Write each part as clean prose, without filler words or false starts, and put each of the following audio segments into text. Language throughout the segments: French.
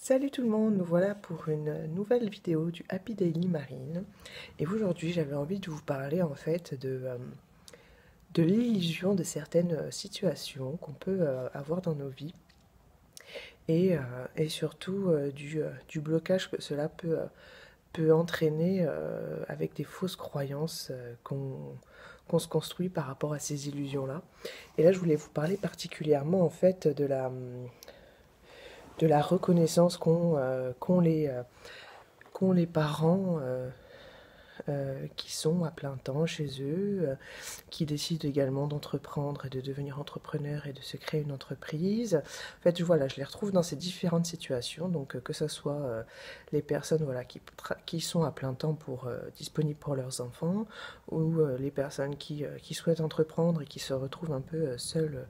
Salut tout le monde, nous voilà pour une nouvelle vidéo du Happy Daily Marine. Et aujourd'hui, j'avais envie de vous parler en fait de l'illusion de certaines situations qu'on peut avoir dans nos vies et surtout du blocage que cela peut entraîner avec des fausses croyances qu'on se construit par rapport à ces illusions-là. Et là, je voulais vous parler particulièrement en fait de la reconnaissance qu'ont les parents qui sont à plein temps chez eux, qui décident également d'entreprendre et de devenir entrepreneur et de se créer une entreprise. En fait, voilà, je les retrouve dans ces différentes situations, donc que ce soit les personnes voilà, qui sont à plein temps disponibles pour leurs enfants, ou les personnes qui souhaitent entreprendre et qui se retrouvent un peu seuls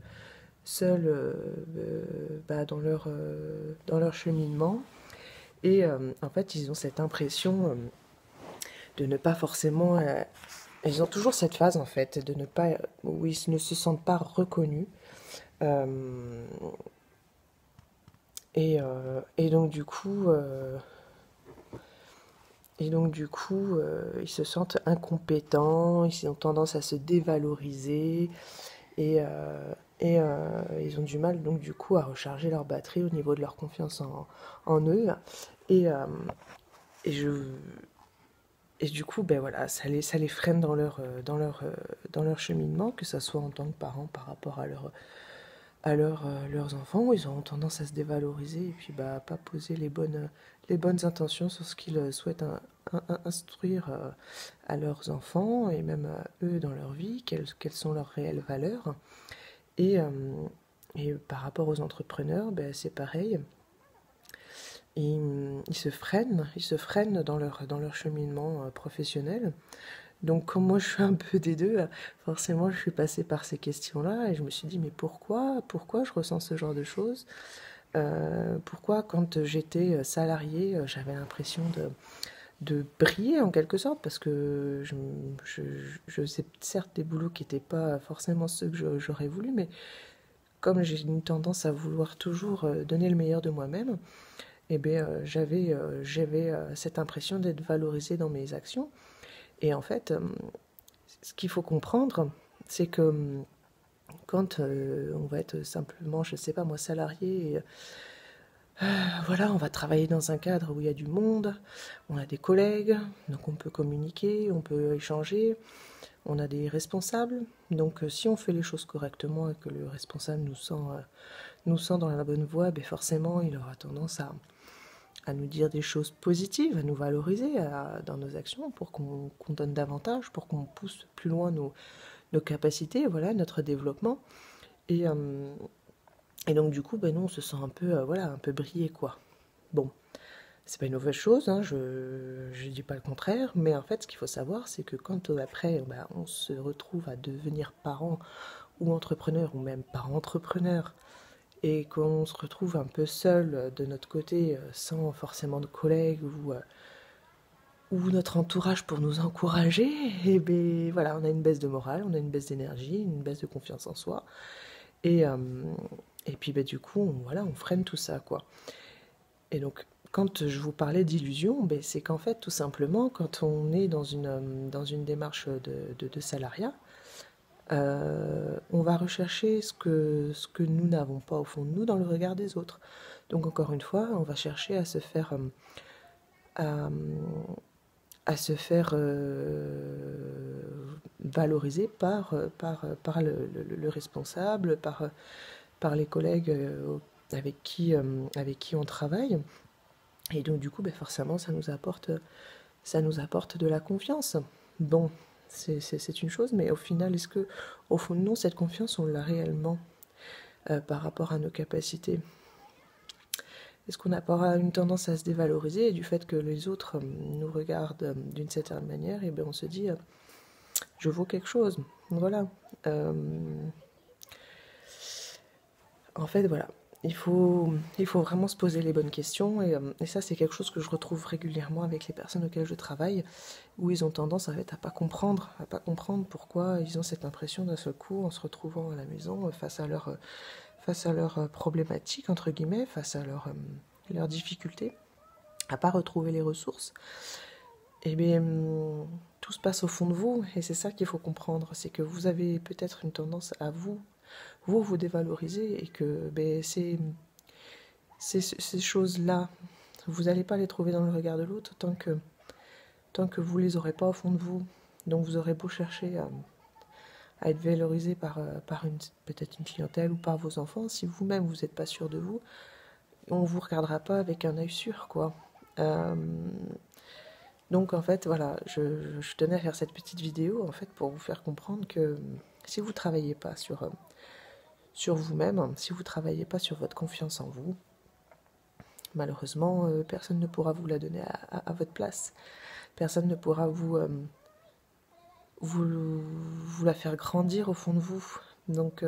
dans leur cheminement. Et en fait, ils ont cette impression de ne pas forcément... ils ont toujours cette phase, en fait, de ne pas, où ils ne se sentent pas reconnus. Euh, et donc, du coup... ils se sentent incompétents, ils ont tendance à se dévaloriser, et, ils ont du mal donc du coup à recharger leur batterie au niveau de leur confiance en eux. Et, euh, et, je, et du coup, ben voilà, ça les freine dans leur cheminement, que ce soit en tant que parents par rapport leurs enfants, où ils auront tendance à se dévaloriser et puis bah, pas poser les bonnes intentions sur ce qu'ils souhaitent instruire à leurs enfants et même à eux dans leur vie, quelles sont leurs réelles valeurs. Et, euh, et par rapport aux entrepreneurs, ben, c'est pareil. Ils se freinent dans leur cheminement professionnel. Donc, comme moi je suis un peu des deux, forcément je suis passée par ces questions-là et je me suis dit, mais pourquoi je ressens ce genre de choses? Pourquoi, quand j'étais salariée, j'avais l'impression de briller en quelque sorte, parce que je faisais certes des boulots qui n'étaient pas forcément ceux que j'aurais voulu, mais comme j'ai une tendance à vouloir toujours donner le meilleur de moi-même, eh bien, j'avais cette impression d'être valorisée dans mes actions. Et en fait, ce qu'il faut comprendre, c'est que quand on va être simplement, je ne sais pas moi, salarié, et, voilà, on va travailler dans un cadre où il y a du monde, on a des collègues, donc on peut communiquer, on peut échanger, on a des responsables. Donc si on fait les choses correctement et que le responsable nous sent dans la bonne voie, ben forcément il aura tendance à nous dire des choses positives, à nous valoriser dans nos actions pour qu'on donne davantage, pour qu'on pousse plus loin nos capacités, voilà, notre développement. Et, euh, et donc du coup, ben, nous on se sent un peu, voilà, un peu brillé, quoi. Bon, c'est pas une mauvaise chose, hein, je dis pas le contraire, mais en fait ce qu'il faut savoir, c'est que quand après ben, on se retrouve à devenir parent ou entrepreneur, ou même parent-entrepreneur, et qu'on se retrouve un peu seul de notre côté, sans forcément de collègues ou notre entourage pour nous encourager, et ben voilà, on a une baisse de morale, on a une baisse d'énergie, une baisse de confiance en soi, et, euh, et puis ben, du coup, voilà, on freine tout ça, quoi. Et donc, quand je vous parlais d'illusion, ben, c'est qu'en fait, tout simplement, quand on est dans une démarche de salariat, on va rechercher ce que nous n'avons pas au fond de nous dans le regard des autres. Donc encore une fois, on va chercher à, à se faire valoriser par le responsable, par les collègues avec qui on travaille. Et donc du coup, ben forcément, ça nous apporte de la confiance. Bon, c'est une chose, mais au final, est-ce que, au fond de nous, cette confiance, on l'a réellement par rapport à nos capacités? Est-ce qu'on n'a pas une tendance à se dévaloriser et du fait que les autres nous regardent d'une certaine manière, et bien on se dit, je vaux quelque chose. Voilà. Euh, En fait, voilà. Il faut vraiment se poser les bonnes questions et ça, c'est quelque chose que je retrouve régulièrement avec les personnes auxquelles je travaille, où ils ont tendance en fait, à pas comprendre pourquoi ils ont cette impression d'un seul coup en se retrouvant à la maison face à leur problématique, entre guillemets, face à leurs difficultés, à pas retrouver les ressources, eh bien, tout se passe au fond de vous, et c'est ça qu'il faut comprendre, c'est que vous avez peut-être une tendance à vous dévaloriser, et que ben, ces choses-là, vous n'allez pas les trouver dans le regard de l'autre tant que vous les aurez pas au fond de vous. Donc vous aurez beau chercher à être valorisé par peut-être une clientèle ou par vos enfants, si vous-même vous n'êtes pas sûr de vous, on ne vous regardera pas avec un œil sûr, quoi. Donc en fait, voilà, je tenais à faire cette petite vidéo en fait pour vous faire comprendre que si vous ne travaillez pas sur vous-même, si vous ne travaillez pas sur votre confiance en vous, malheureusement, personne ne pourra vous la donner à votre place. Personne ne pourra vous la faire grandir au fond de vous. Donc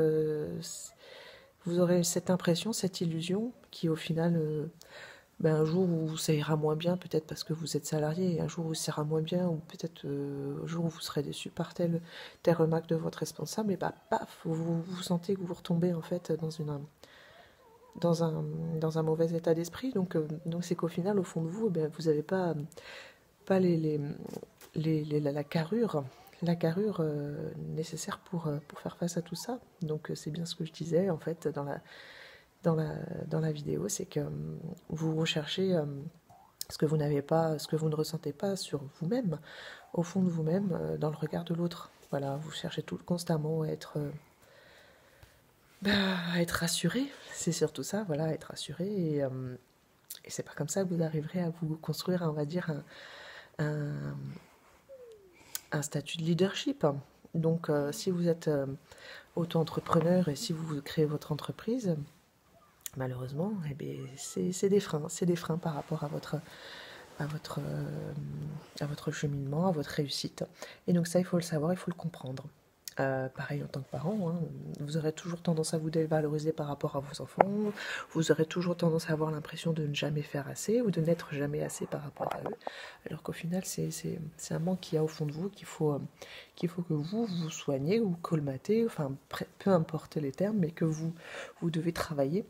vous aurez cette impression, cette illusion qui au final, un jour où ça ira moins bien, peut-être parce que vous êtes salarié, et un jour où ça ira moins bien, ou peut-être un jour où vous serez déçu par telle remarque de votre responsable, et bah paf, vous sentez que vous retombez en fait dans un mauvais état d'esprit. Donc c'est qu'au final, au fond de vous, vous n'avez pas la carrure nécessaire pour faire face à tout ça. Donc c'est bien ce que je disais en fait dans la vidéo, c'est que vous recherchez ce que vous n'avez pas, ce que vous ne ressentez pas sur vous-même, au fond de vous-même, dans le regard de l'autre. Voilà, vous cherchez constamment à être rassuré, c'est surtout ça, voilà, être rassuré, et c'est pas comme ça que vous arriverez à vous construire, on va dire, un statut de leadership. Donc si vous êtes auto-entrepreneur et si vous créez votre entreprise, malheureusement, eh bien, c'est des freins par rapport à votre cheminement, à votre réussite. Et donc ça, il faut le savoir, il faut le comprendre. Pareil en tant que parent, hein, vous aurez toujours tendance à vous dévaloriser par rapport à vos enfants, vous aurez toujours tendance à avoir l'impression de ne jamais faire assez ou de n'être jamais assez par rapport à eux, alors qu'au final c'est un manque qu'il y a au fond de vous qu'il faut que vous soignez ou colmatez, enfin peu importe les termes, mais que vous devez travailler.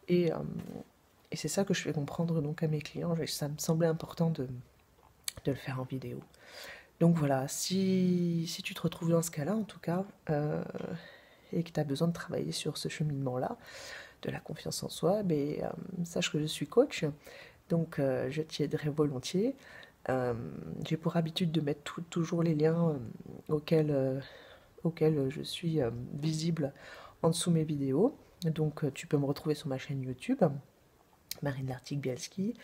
Et c'est ça que je fais comprendre donc à mes clients, et ça me semblait important de le faire en vidéo. Donc voilà, si tu te retrouves dans ce cas-là, en tout cas, et que tu as besoin de travailler sur ce cheminement-là, de la confiance en soi, sache que je suis coach, donc je t'y aiderai volontiers. J'ai pour habitude de mettre toujours les liens auxquels je suis visible en dessous mes vidéos. Donc tu peux me retrouver sur ma chaîne YouTube, Marine Lartigue-Bielski,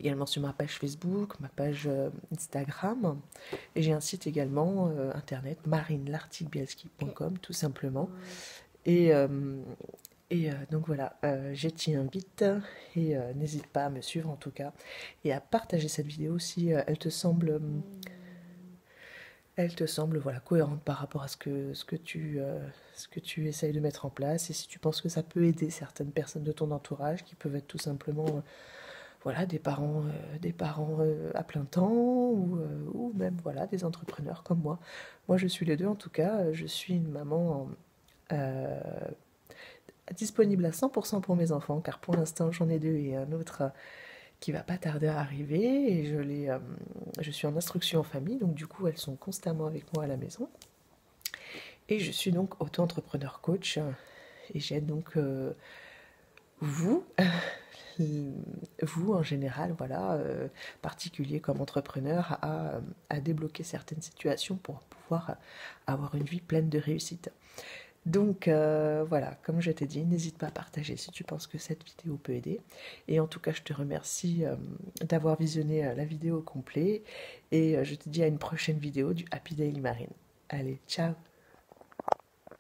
également sur ma page Facebook, ma page Instagram, et j'ai un site également internet, marinelartigue-bielski.com, tout simplement. Et donc voilà, je t'y invite, et n'hésite pas à me suivre en tout cas, et à partager cette vidéo si elle te semble voilà, cohérente par rapport à ce que tu essayes de mettre en place, et si tu penses que ça peut aider certaines personnes de ton entourage qui peuvent être tout simplement voilà, des parents à plein temps, ou même voilà, des entrepreneurs comme moi. Moi je suis les deux en tout cas, je suis une maman disponible à 100% pour mes enfants, car pour l'instant j'en ai deux et un autre qui va pas tarder à arriver, et je suis en instruction en famille, donc du coup elles sont constamment avec moi à la maison, et je suis donc auto-entrepreneur coach, et j'aide donc vous en général, voilà, particulier comme entrepreneur, à débloquer certaines situations pour pouvoir avoir une vie pleine de réussite. Donc voilà, comme je t'ai dit, n'hésite pas à partager si tu penses que cette vidéo peut aider. Et en tout cas, je te remercie d'avoir visionné la vidéo au complet. Et je te dis à une prochaine vidéo du Happy Daily Marine. Allez, ciao!